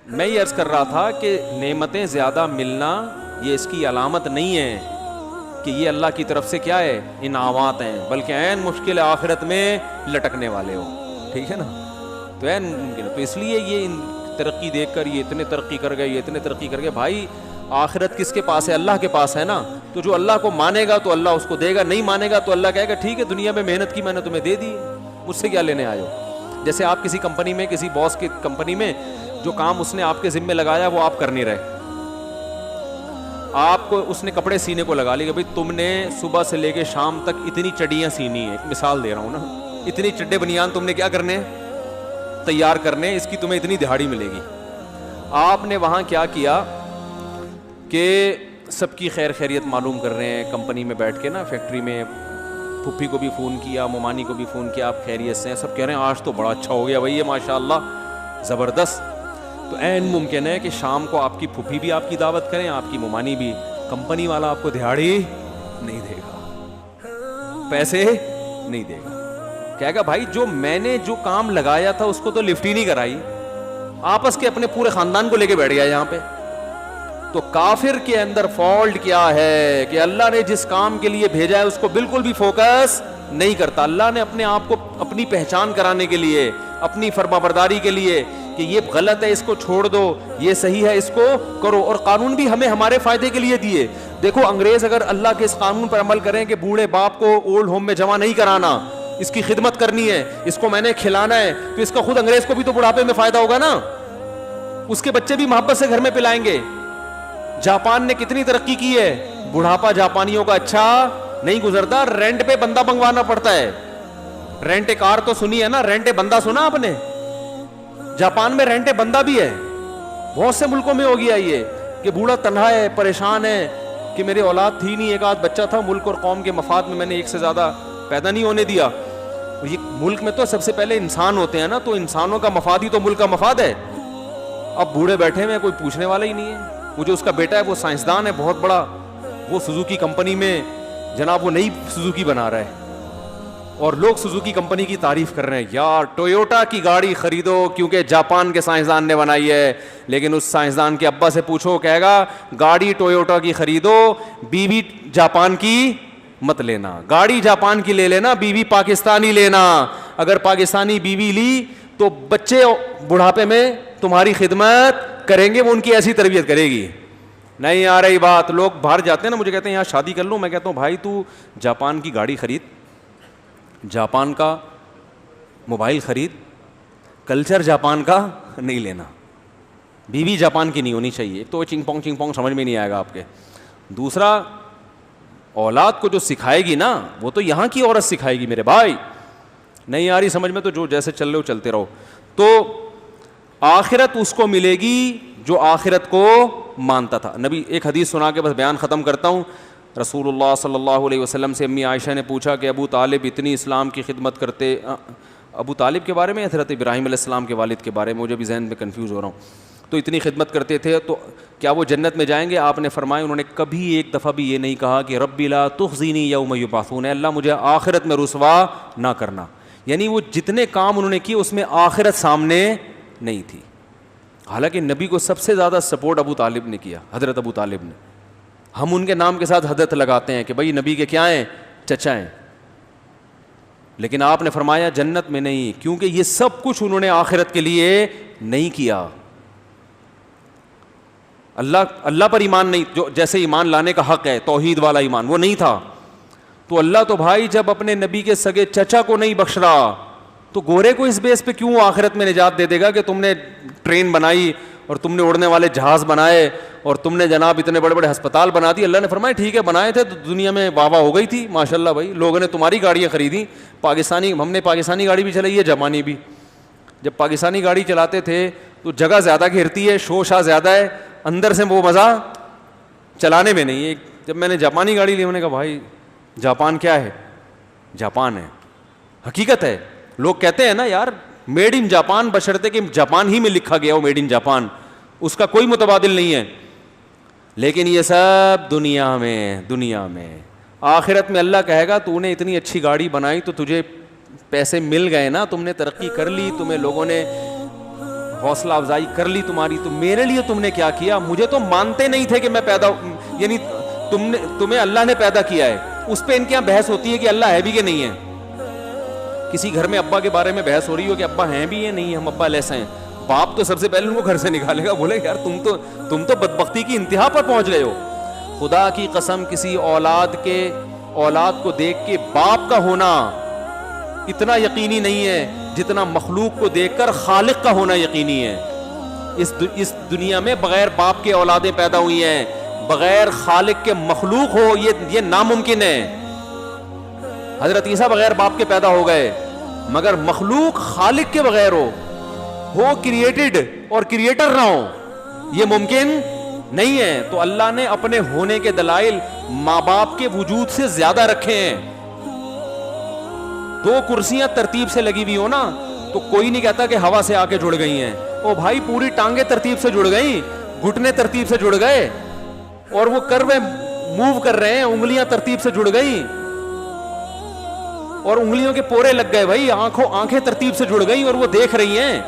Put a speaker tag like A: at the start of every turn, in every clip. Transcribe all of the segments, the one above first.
A: میں یہ عرض کر رہا تھا کہ نعمتیں زیادہ ملنا یہ اس کی علامت نہیں ہے کہ یہ اللہ کی طرف سے کیا ہے انعامات ہیں، بلکہ عین مشکل آخرت میں لٹکنے والے ہو. ٹھیک ہے نا؟ تو عین ممکن ہے. تو اس لیے یہ ترقی دیکھ کر یہ اتنے ترقی کر گئے، یہ اتنے ترقی کر گئے. بھائی آخرت کس کے پاس ہے؟ اللہ کے پاس ہے نا. تو جو اللہ کو مانے گا تو اللہ اس کو دے گا، نہیں مانے گا تو اللہ کہے گا ٹھیک ہے دنیا میں محنت کی میں نے تمہیں دے دی، مجھ سے کیا لینے آئے ہو. جیسے آپ کسی کمپنی میں، کسی باس کی کمپنی میں جو کام اس نے آپ کے ذمہ لگایا وہ آپ کر نہیں رہے، آپ کو اس نے کپڑے سینے کو لگا لی کہ بھائی تم نے صبح سے لے کے شام تک اتنی چڈیاں سینی ہیں، مثال دے رہا ہوں نا، اتنی چڈے بنیان تم نے کیا کرنے تیار کرنے، اس کی تمہیں اتنی دہاڑی ملے گی. آپ نے وہاں کیا کیا کہ سب کی خیر خیریت معلوم کر رہے ہیں کمپنی میں بیٹھ کے نا، فیکٹری میں پھپھی کو بھی فون کیا، ممانی کو بھی فون کیا، آپ خیریت سے ہیں؟ سب کہہ رہے ہیں آج تو بڑا اچھا ہو گیا بھائی، یہ ماشاء اللہ زبردست. تو عین ممکن ہے کہ شام کو آپ کی پھپھی بھی آپ کی دعوت کریں، آپ کی ممانی بھی، کمپنی والا آپ کو دہاڑی نہیں دے گا، پیسے نہیں دے گا. کہے گا بھائی جو میں نے جو کام لگایا تھا اس کو تو لفٹ ہی نہیں کرائی، آپس کے اپنے پورے خاندان کو لے کے بیٹھ گیا یہاں پہ. تو کافر کے اندر فالٹ کیا ہے کہ اللہ نے جس کام کے لیے بھیجا ہے اس کو بالکل بھی فوکس نہیں کرتا. اللہ نے اپنے آپ کو اپنی پہچان کرانے کے لیے، اپنی فرمانبرداری کے لیے کہ یہ غلط ہے اس کو چھوڑ دو، یہ صحیح ہے اس کو کرو. اور قانون بھی ہمیں ہمارے فائدے کے لیے دیے. دیکھو انگریز اگر اللہ کے اس قانون پر عمل کریں کہ بوڑھے باپ کو اولڈ ہوم میں جمع نہیں کرانا، اس کی خدمت کرنی ہے، اس کو میں نے کھلانا ہے، تو اس کا خود انگریز کو بھی تو بڑھاپے میں فائدہ ہوگا نا، اس کے بچے بھی محبت سے گھر میں پلائیں گے. جاپان نے کتنی ترقی کی ہے، بڑھاپا جاپانیوں کا اچھا نہیں گزرتا، رینٹ پہ بندہ منگوانا پڑتا ہے. رینٹ کار تو سنی ہے نا، رینٹ بندہ سنا آپ نے؟ جاپان میں رینٹ بندہ بھی ہے. بہت سے ملکوں میں ہو گیا یہ کہ بوڑھا تنہا ہے، پریشان ہے کہ میرے اولاد تھی نہیں، ایک آدھ بچہ تھا، ملک اور قوم کے مفاد میں نے ایک سے زیادہ پیدا نہیں ہونے دیا. یہ ملک میں تو سب سے پہلے انسان ہوتے ہیں نا، تو انسانوں کا مفاد ہی تو ملک کا مفاد ہے. اب بوڑھے بیٹھے ہوئے کوئی پوچھنے والا ہی نہیں ہے. وہ جو اس کا بیٹا ہے وہ سائنسدان ہے بہت بڑا، وہ سوزوکی کمپنی میں جناب وہ نئی سوزوکی بنا رہا ہے، اور لوگ سوزوکی کمپنی کی تعریف کر رہے ہیں، یار ٹویوٹا کی گاڑی خریدو کیونکہ جاپان کے سائنسدان نے بنائی ہے. لیکن اس سائنسدان کے ابا سے پوچھو، کہے گا گاڑی ٹویوٹا کی خریدو، بیوی جاپان کی مت لینا، گاڑی جاپان کی لے لینا، بیوی پاکستانی لینا. اگر پاکستانی بیوی لی تو بچے بڑھاپے میں تمہاری خدمت کریں گے، وہ ان کی ایسی تربیت کرے گی. نہیں آ رہی بات. لوگ باہر جاتے ہیں نا، مجھے کہتے ہیں یہاں شادی کر لوں، میں کہتا ہوں بھائی تو جاپان کی گاڑی خرید، جاپان کا موبائل خرید، کلچر جاپان کا نہیں لینا، بیوی جاپان کی نہیں ہونی چاہیے. تو چنگ پونگ سمجھ میں نہیں آئے گا آپ کے. دوسرا، اولاد کو جو سکھائے گی نا وہ تو یہاں کی عورت سکھائے گی میرے بھائی. نہیں آ رہی سمجھ میں تو جو جیسے چل رہے ہو چلتے رہو. تو آخرت اس کو ملے گی جو آخرت کو مانتا تھا. نبی ایک حدیث سنا کے بس بیان ختم کرتا ہوں. رسول اللہ صلی اللہ علیہ وسلم سے امی عائشہ نے پوچھا کہ ابو طالب اتنی اسلام کی خدمت کرتے، ابو طالب کے بارے میں حضرت ابراہیم علیہ السلام کے والد کے بارے میں، مجھے بھی ذہن میں کنفیوز ہو رہا ہوں، تو اتنی خدمت کرتے تھے تو کیا وہ جنت میں جائیں گے؟ آپ نے فرمایا انہوں نے کبھی ایک دفعہ بھی یہ نہیں کہا کہ ربی لا تخزینی یوم یبعثون، اللہ مجھے آخرت میں رسوا نہ کرنا. یعنی وہ جتنے کام انہوں نے کیے اس میں آخرت سامنے نہیں تھی. حالانکہ نبی کو سب سے زیادہ سپورٹ ابو طالب نے کیا، حضرت ابو طالب نے. ہم ان کے نام کے ساتھ حضرت لگاتے ہیں کہ بھائی نبی کے کیا ہیں؟ چچا ہیں. لیکن آپ نے فرمایا جنت میں نہیں، کیونکہ یہ سب کچھ انہوں نے آخرت کے لیے نہیں کیا. اللہ پر ایمان نہیں، جو جیسے ایمان لانے کا حق ہے توحید والا ایمان، وہ نہیں تھا. تو اللہ تو بھائی جب اپنے نبی کے سگے چچا کو نہیں بخش رہا تو گورے کو اس بیس پہ کیوں آخرت میں نجات دے دے گا کہ تم نے ٹرین بنائی اور تم نے اڑنے والے جہاز بنائے اور تم نے جناب اتنے بڑے بڑے ہسپتال بنا دی. اللہ نے فرمایا ٹھیک ہے بنائے تھے تو دنیا میں واہ واہ ہو گئی تھی ماشاء اللہ بھائی، لوگوں نے تمہاری گاڑیاں خریدیں. پاکستانی، ہم نے پاکستانی گاڑی بھی چلائی ہے، جاپانی بھی. جب پاکستانی گاڑی چلاتے تھے تو جگہ زیادہ گھیرتی ہے، شو شاہ زیادہ ہے، اندر سے وہ مزہ چلانے میں نہیں ہے. جب میں نے جاپانی گاڑی لی میں نے کہا بھائی جاپان کیا ہے؟ جاپان ہے، حقیقت ہے. لوگ کہتے ہیں نا یار میڈ ان جاپان، بشرطے کہ جاپان ہی میں لکھا گیا ہو میڈ ان جاپان، اس کا کوئی متبادل نہیں ہے. لیکن یہ سب دنیا میں آخرت میں اللہ کہے گا تو نے اتنی اچھی گاڑی بنائی تو تجھے پیسے مل گئے نا، تم نے ترقی کر لی، تمہیں لوگوں نے حوصلہ افزائی کر لی تمہاری, تو میرے لیے تم نے کیا کیا؟ مجھے تو مانتے نہیں تھے کہ میں پیدا, یعنی تمہیں اللہ نے پیدا کیا ہے. اس پہ ان کے یہاں بحث ہوتی ہے کہ اللہ ہے بھی کہ نہیں ہے. کسی گھر میں ابا کے بارے میں بحث ہو رہی ہو کہ ابا ہیں بھی یا نہیں ہے, ہم ابا لیسے ہیں, باپ تو سب سے پہلے ان کو گھر سے نکالے گا, بولے یار تم تو بدبختی کی انتہا پر پہنچ گئے ہو. خدا کی قسم کسی اولاد کو دیکھ کے باپ کا ہونا اتنا یقینی نہیں ہے جتنا مخلوق کو دیکھ کر خالق کا ہونا یقینی ہے. اس دنیا میں بغیر باپ کے اولادیں پیدا ہوئی ہیں, بغیر خالق کے مخلوق ہو یہ ناممکن ہے. حضرت عیسیٰ بغیر باپ کے پیدا ہو گئے, مگر مخلوق خالق کے بغیر ہو کریٹڈ اور کریٹر نہ ہو, یہ ممکن نہیں ہے. تو اللہ نے اپنے ہونے کے دلائل ماں باپ کے وجود سے زیادہ رکھے ہیں. دو کرسیاں ترتیب سے لگی ہوئی ہو نا, تو کوئی نہیں کہتا کہ ہوا سے آ کے جڑ گئی ہیں. او بھائی پوری ٹانگیں ترتیب سے جڑ گئی, گھٹنے ترتیب سے جڑ گئے, اور وہ کروے موو کر رہے ہیں, انگلیاں ترتیب سے جڑ گئی, اور انگلیوں کے پورے لگ گئے بھائی, آنکھیں ترتیب سے جڑ گئی اور وہ دیکھ رہی ہیں,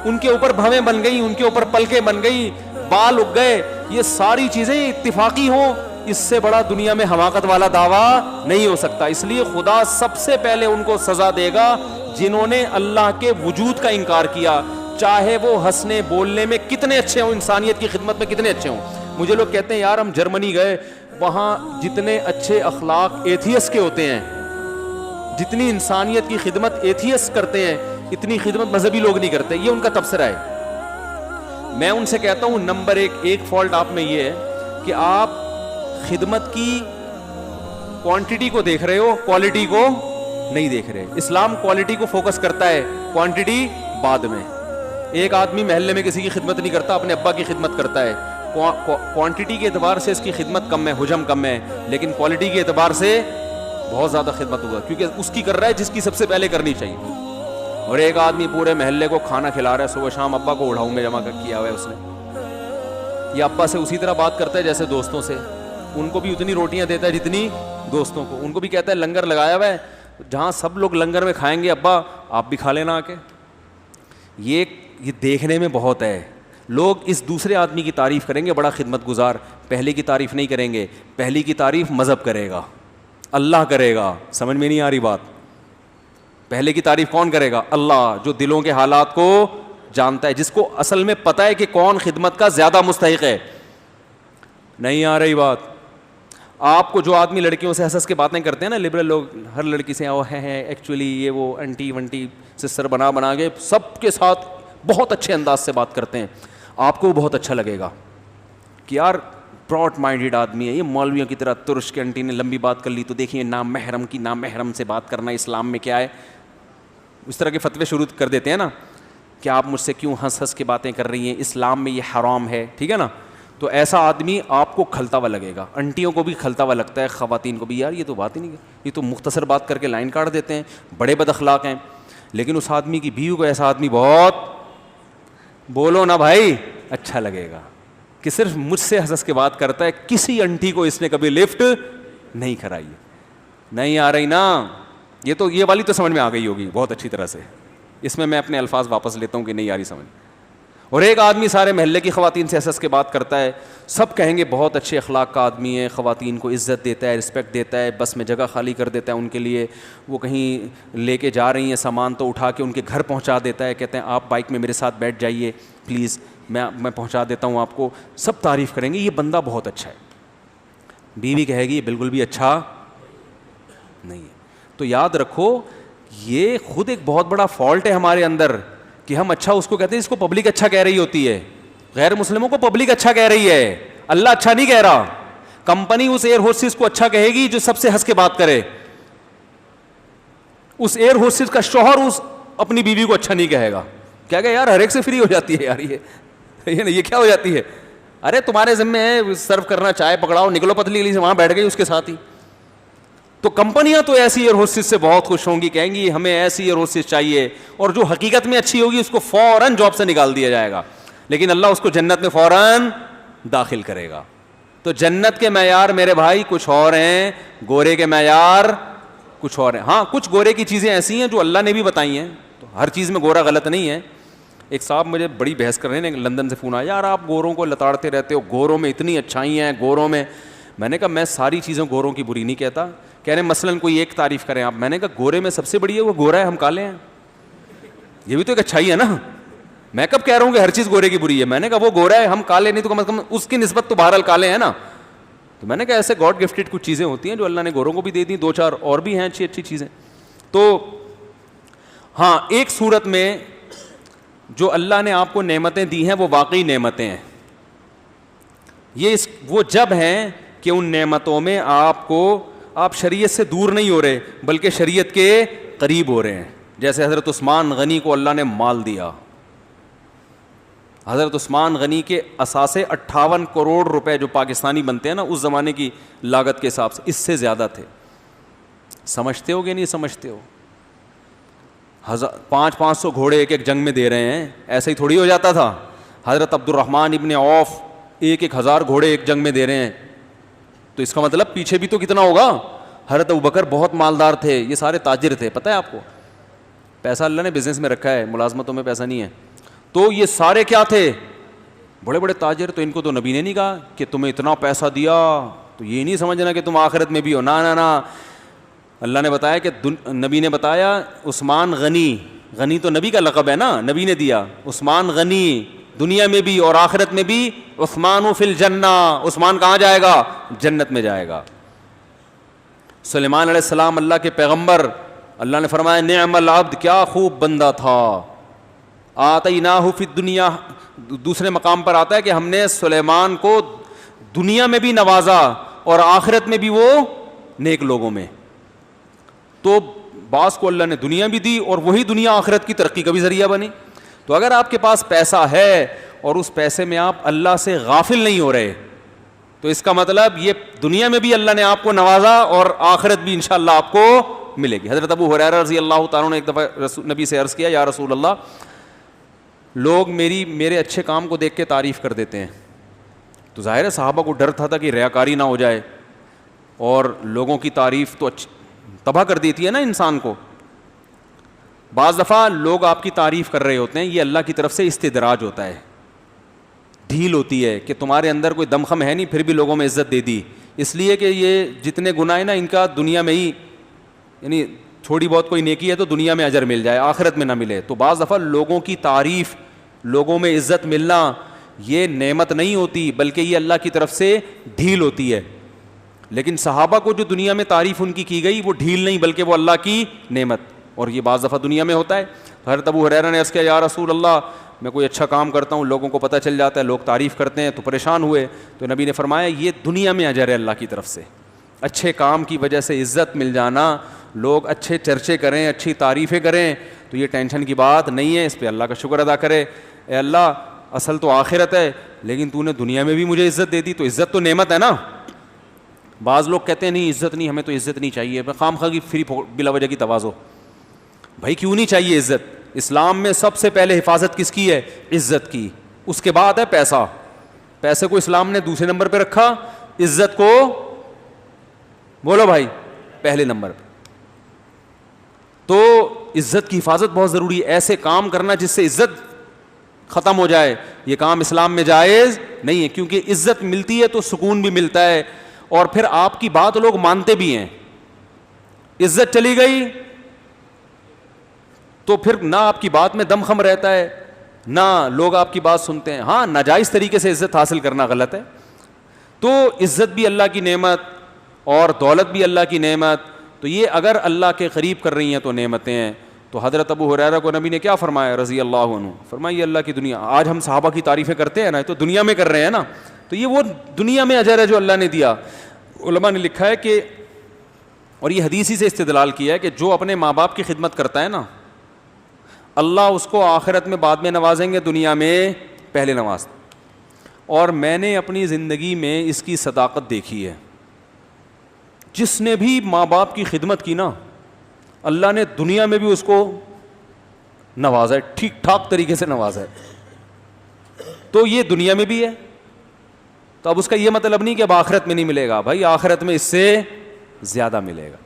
A: ان کے اوپر بھویں بن گئی, ان کے اوپر پلکیں بن گئی, بال اگ گئے. یہ ساری چیزیں اتفاقی ہوں, اس سے بڑا دنیا میں حماقت والا دعویٰ نہیں ہو سکتا. اس لیے خدا سب سے پہلے ان کو سزا دے گا جنہوں نے اللہ کے وجود کا انکار کیا, چاہے وہ ہنسنے بولنے میں کتنے اچھے ہوں, انسانیت کی خدمت میں کتنے اچھے ہوں. مجھے لوگ کہتے ہیں یار ہم جرمنی گئے, وہاں جتنے اچھے اخلاق ایتھیس کے ہوتے ہیں, جتنی انسانیت کی خدمت ایتھیس کرتے ہیں, اتنی خدمت مذہبی لوگ نہیں کرتے. یہ ان کا تبصرہ ہے. میں ان سے کہتا ہوں نمبر ایک فالٹ آپ میں یہ ہے کہ آپ خدمت کی کوانٹٹی کو دیکھ رہے ہو, کوالٹی کو نہیں دیکھ رہے. اسلام کوالٹی کو فوکس کرتا ہے, کوانٹٹی بعد میں. ایک آدمی محلے میں کسی کی خدمت نہیں کرتا, اپنے ابا کی خدمت کرتا ہے. کوانٹٹی کے اعتبار سے اس کی خدمت کم ہے, حجم کم ہے, لیکن کوالٹی کے اعتبار سے بہت زیادہ خدمت ہوگا, کیونکہ اس کی کر رہا ہے جس کی سب سے پہلے کرنی چاہیے. اور ایک آدمی پورے محلے کو کھانا کھلا رہا ہے, صبح شام ابا کو اڑاؤں میں جمع کیا ہوا ہے اس نے. یہ ابا سے اسی طرح بات کرتا ہے جیسے دوستوں سے, ان کو بھی اتنی روٹیاں دیتا ہے جتنی دوستوں کو. ان کو بھی کہتا ہے لنگر لگایا ہوا ہے, جہاں سب لوگ لنگر میں کھائیں گے ابا آپ بھی کھا لینا آ کے. یہ دیکھنے میں بہت ہے. لوگ اس دوسرے آدمی کی تعریف کریں گے بڑا خدمت گزار, پہلے کی تعریف نہیں کریں گے. پہلی کی تعریف مذہب کرے گا, اللہ کرے گا. سمجھ میں نہیں آ رہی بات؟ پہلے کی تعریف کون کرے گا؟ اللہ, جو دلوں کے حالات کو جانتا ہے, جس کو اصل میں پتہ ہے کہ کون خدمت کا زیادہ مستحق ہے. نہیں آ رہی بات؟ آپ کو جو آدمی لڑکیوں سے ہنس کے باتیں کرتے ہیں نا, لبرل لوگ, ہر لڑکی سے وہ ہے ایکچولی یہ وہ انٹی ونٹی سسٹر بنا کے سب کے ساتھ بہت اچھے انداز سے بات کرتے ہیں, آپ کو بہت اچھا لگے گا کہ یار براڈ مائنڈیڈ آدمی ہے یہ, مولویوں کی طرح ترش کے انٹی نے لمبی بات کر لی تو دیکھیے نام محرم سے بات کرنا اسلام میں کیا ہے. اس طرح کے فتوے شروع کر دیتے ہیں نا کہ آپ مجھ سے کیوں ہنس کے باتیں کر رہی ہیں, اسلام میں یہ حرام ہے, ٹھیک ہے نا. تو ایسا آدمی آپ کو کھلتا ہوا لگے گا, انٹیوں کو بھی کھلتا ہوا لگتا ہے, خواتین کو بھی, یار یہ تو بات ہی نہیں ہے, یہ تو مختصر بات کر کے لائن کاٹ دیتے ہیں, بڑے بد اخلاق ہیں. لیکن اس آدمی کی بیوی کو ایسا آدمی بہت, بولو نا بھائی, اچھا لگے گا کہ صرف مجھ سے ہنس کے بات کرتا ہے, کسی انٹی کو اس نے کبھی لفٹ نہیں کرائی. نہیں آ رہی نا؟ یہ والی تو سمجھ میں آ گئی ہوگی بہت اچھی طرح سے. اس میں اپنے الفاظ واپس لیتا ہوں کہ نہیں آ رہی سمجھ. اور ایک آدمی سارے محلے کی خواتین سے ہنس کے بات کرتا ہے, سب کہیں گے بہت اچھے اخلاق کا آدمی ہے, خواتین کو عزت دیتا ہے, رسپیکٹ دیتا ہے, بس میں جگہ خالی کر دیتا ہے ان کے لیے, وہ کہیں لے کے جا رہی ہیں سامان تو اٹھا کے ان کے گھر پہنچا دیتا ہے, کہتے ہیں آپ بائک میں میرے ساتھ بیٹھ جائیے پلیز, میں پہنچا دیتا ہوں آپ کو. سب تعریف کریں گے یہ بندہ بہت اچھا ہے. بیوی کہے گی یہ بالکل بھی اچھا نہیں ہے. تو یاد رکھو یہ خود ایک بہت بڑا فالٹ ہے ہمارے اندر کہ ہم اچھا اس کو کہتے ہیں, اس کو پبلک اچھا کہہ رہی ہوتی ہے, غیر مسلموں کو پبلک اچھا کہہ رہی ہے, اللہ اچھا نہیں کہہ رہا. کمپنی اس ایئر ہوسٹس کو اچھا کہے گی جو سب سے ہنس کے بات کرے, اس ایئر ہوسٹس کا شوہر اس اپنی بیوی کو اچھا نہیں کہے گا. کیا کہ یار ہر ایک سے فری ہو جاتی ہے یار, یہ کیا ہو جاتی ہے, ارے تمہارے ذمے ہے سرو کرنا, چائے پکڑاؤ, نکلو پتلی گلی سے, وہاں بیٹھ گئی اس کے ساتھ ہی. تو کمپنیاں تو ایسی ایئر ہوسٹس سے بہت خوش ہوں گی, کہیں گی ہمیں ایسی ایئر ہوسٹس چاہیے, اور جو حقیقت میں اچھی ہوگی اس کو فوراً جاب سے نکال دیا جائے گا, لیکن اللہ اس کو جنت میں فوراً داخل کرے گا. تو جنت کے معیار میرے بھائی کچھ اور ہیں, گورے کے معیار کچھ اور ہیں. ہاں کچھ گورے کی چیزیں ایسی ہیں جو اللہ نے بھی بتائی ہیں, تو ہر چیز میں گورا غلط نہیں ہے, ایک صاحب مجھے بڑی بحث کر رہے ہیں, لندن سے فون آیا, یار آپ گوروں کو لتاڑتے رہتے ہو, گوروں میں اتنی اچھائی ہیں گوروں میں. میں نے کہا میں ساری چیزوں گوروں کی بری نہیں کہتا. کہہ رہے مثلاً کوئی ایک تعریف کریں آپ. میں نے کہا گورے میں سب سے بڑی ہے وہ گورا ہے, ہم کالے ہیں, یہ بھی تو ایک اچھائی ہے نا. میں کب کہہ رہا ہوں کہ ہر چیز گورے کی بری ہے, میں نے کہا وہ گورا ہے ہم کالے نہیں, تو کم از کم اس کی نسبت تو بہرحال کالے ہیں نا. تو میں نے کہا ایسے گاڈ گفٹڈ کچھ چیزیں ہوتی ہیں جو اللہ نے گوروں کو بھی دے دی, 2-4 اور بھی ہیں اچھی اچھی چیزیں. تو ہاں ایک صورت میں جو اللہ نے آپ کو نعمتیں دی ہیں وہ واقعی نعمتیں ہیں. یہ وہ جب ہیں کہ ان نعمتوں میں آپ شریعت سے دور نہیں ہو رہے بلکہ شریعت کے قریب ہو رہے ہیں. جیسے حضرت عثمان غنی کو اللہ نے مال دیا. حضرت عثمان غنی کے اثاثے 58 کروڑ روپے جو پاکستانی بنتے ہیں نا اس زمانے کی لاگت کے حساب سے, اس سے زیادہ تھے. سمجھتے ہو کہ نہیں سمجھتے ہو؟ 500 گھوڑے ایک جنگ میں دے رہے ہیں, ایسے ہی تھوڑی ہو جاتا تھا. حضرت عبد الرحمن ابن عوف 1000 گھوڑے ایک جنگ میں دے رہے ہیں, تو اس کا مطلب پیچھے بھی تو کتنا ہوگا. حضرت ابوبکر بہت مالدار تھے, یہ سارے تاجر تھے. پتہ ہے آپ کو پیسہ اللہ نے بزنس میں رکھا ہے, ملازمتوں میں پیسہ نہیں ہے. تو یہ سارے کیا تھے؟ بڑے بڑے تاجر. تو ان کو تو نبی نے نہیں کہا کہ تمہیں اتنا پیسہ دیا تو یہ نہیں سمجھنا کہ تم آخرت میں بھی ہو, نا. اللہ نے بتایا کہ نبی نے بتایا عثمان غنی تو نبی کا لقب ہے نا, نبی نے دیا. عثمان غنی دنیا میں بھی اور آخرت میں بھی. عثمان فی الجنہ, عثمان کہاں جائے گا؟ جنت میں جائے گا. سلیمان علیہ السلام اللہ کے پیغمبر, اللہ نے فرمایا نعم العبد, کیا خوب بندہ تھا. آتیناہ فی الدنیا, دوسرے مقام پر آتا ہے کہ ہم نے سلیمان کو دنیا میں بھی نوازا اور آخرت میں بھی وہ نیک لوگوں میں. تو بعض کو اللہ نے دنیا بھی دی اور وہی دنیا آخرت کی ترقی کا بھی ذریعہ بنی. تو اگر آپ کے پاس پیسہ ہے اور اس پیسے میں آپ اللہ سے غافل نہیں ہو رہے تو اس کا مطلب یہ دنیا میں بھی اللہ نے آپ کو نوازا اور آخرت بھی انشاءاللہ آپ کو ملے گی. حضرت ابو ہریرہ رضی اللہ تعالیٰ نے ایک دفعہ نبی سے عرض کیا, یا رسول اللہ, لوگ میرے اچھے کام کو دیکھ کے تعریف کر دیتے ہیں. تو ظاہر ہے صحابہ کو ڈر تھا کہ ریاکاری نہ ہو جائے, اور لوگوں کی تعریف تو تباہ کر دیتی ہے نا انسان کو. بعض دفعہ لوگ آپ کی تعریف کر رہے ہوتے ہیں, یہ اللہ کی طرف سے استدراج ہوتا ہے, ڈھیل ہوتی ہے کہ تمہارے اندر کوئی دمخم ہے نہیں پھر بھی لوگوں میں عزت دے دی, اس لیے کہ یہ جتنے گناہ ہیں نا ان کا دنیا میں ہی, یعنی تھوڑی بہت کوئی نیکی ہے تو دنیا میں اجر مل جائے, آخرت میں نہ ملے. تو بعض دفعہ لوگوں کی تعریف, لوگوں میں عزت ملنا یہ نعمت نہیں ہوتی بلکہ یہ اللہ کی طرف سے ڈھیل ہوتی ہے. لیکن صحابہ کو جو دنیا میں تعریف ان کی گئی وہ ڈھیل نہیں بلکہ وہ اللہ کی نعمت, اور یہ بعض دفعہ دنیا میں ہوتا ہے. حضرت ابو ہریرہ نے عرض کیا, یا رسول اللہ, میں کوئی اچھا کام کرتا ہوں, لوگوں کو پتہ چل جاتا ہے, لوگ تعریف کرتے ہیں, تو پریشان ہوئے. تو نبی نے فرمایا یہ دنیا میں اجر ہے اللہ کی طرف سے, اچھے کام کی وجہ سے عزت مل جانا, لوگ اچھے چرچے کریں, اچھی تعریفیں کریں, تو یہ ٹینشن کی بات نہیں ہے, اس پہ اللہ کا شکر ادا کرے. اے اللہ, اصل تو آخرت ہے لیکن تو نے دنیا میں بھی مجھے عزت دے دی, تو عزت تو نعمت ہے نا. بعض لوگ کہتے ہیں نہیں عزت نہیں, ہمیں تو عزت نہیں چاہیے, خام خواہ کی فری بلا وجہ کی تواضع. بھائی کیوں نہیں چاہیے عزت؟ اسلام میں سب سے پہلے حفاظت کس کی ہے؟ عزت کی. اس کے بعد ہے پیسہ. پیسے کو اسلام نے دوسرے نمبر پہ رکھا, عزت کو بولو بھائی پہلے نمبر پہ. تو عزت کی حفاظت بہت ضروری ہے. ایسے کام کرنا جس سے عزت ختم ہو جائے, یہ کام اسلام میں جائز نہیں ہے, کیونکہ عزت ملتی ہے تو سکون بھی ملتا ہے, اور پھر آپ کی بات لوگ مانتے بھی ہیں. عزت چلی گئی تو پھر نہ آپ کی بات میں دم خم رہتا ہے, نہ لوگ آپ کی بات سنتے ہیں. ہاں, ناجائز طریقے سے عزت حاصل کرنا غلط ہے. تو عزت بھی اللہ کی نعمت اور دولت بھی اللہ کی نعمت, تو یہ اگر اللہ کے قریب کر رہی ہیں تو نعمتیں ہیں. تو حضرت ابو ہریرہ کو نبی نے کیا فرمایا رضی اللہ عنہ, فرمایا یہ اللہ کی دنیا. آج ہم صحابہ کی تعریفیں کرتے ہیں نا, تو دنیا میں کر رہے ہیں نا, تو یہ وہ دنیا میں اجر ہے جو اللہ نے دیا. علماء نے لکھا ہے کہ, اور یہ حدیث ہی سے استدلال کیا ہے, کہ جو اپنے ماں باپ کی خدمت کرتا ہے نا, اللہ اس کو آخرت میں بعد میں نوازیں گے, دنیا میں پہلے نوازتے. اور میں نے اپنی زندگی میں اس کی صداقت دیکھی ہے. جس نے بھی ماں باپ کی خدمت کی نا, اللہ نے دنیا میں بھی اس کو نوازا ہے, ٹھیک ٹھاک طریقے سے نوازا ہے. تو یہ دنیا میں بھی ہے. تو اب اس کا یہ مطلب نہیں کہ اب آخرت میں نہیں ملے گا. بھائی آخرت میں اس سے زیادہ ملے گا.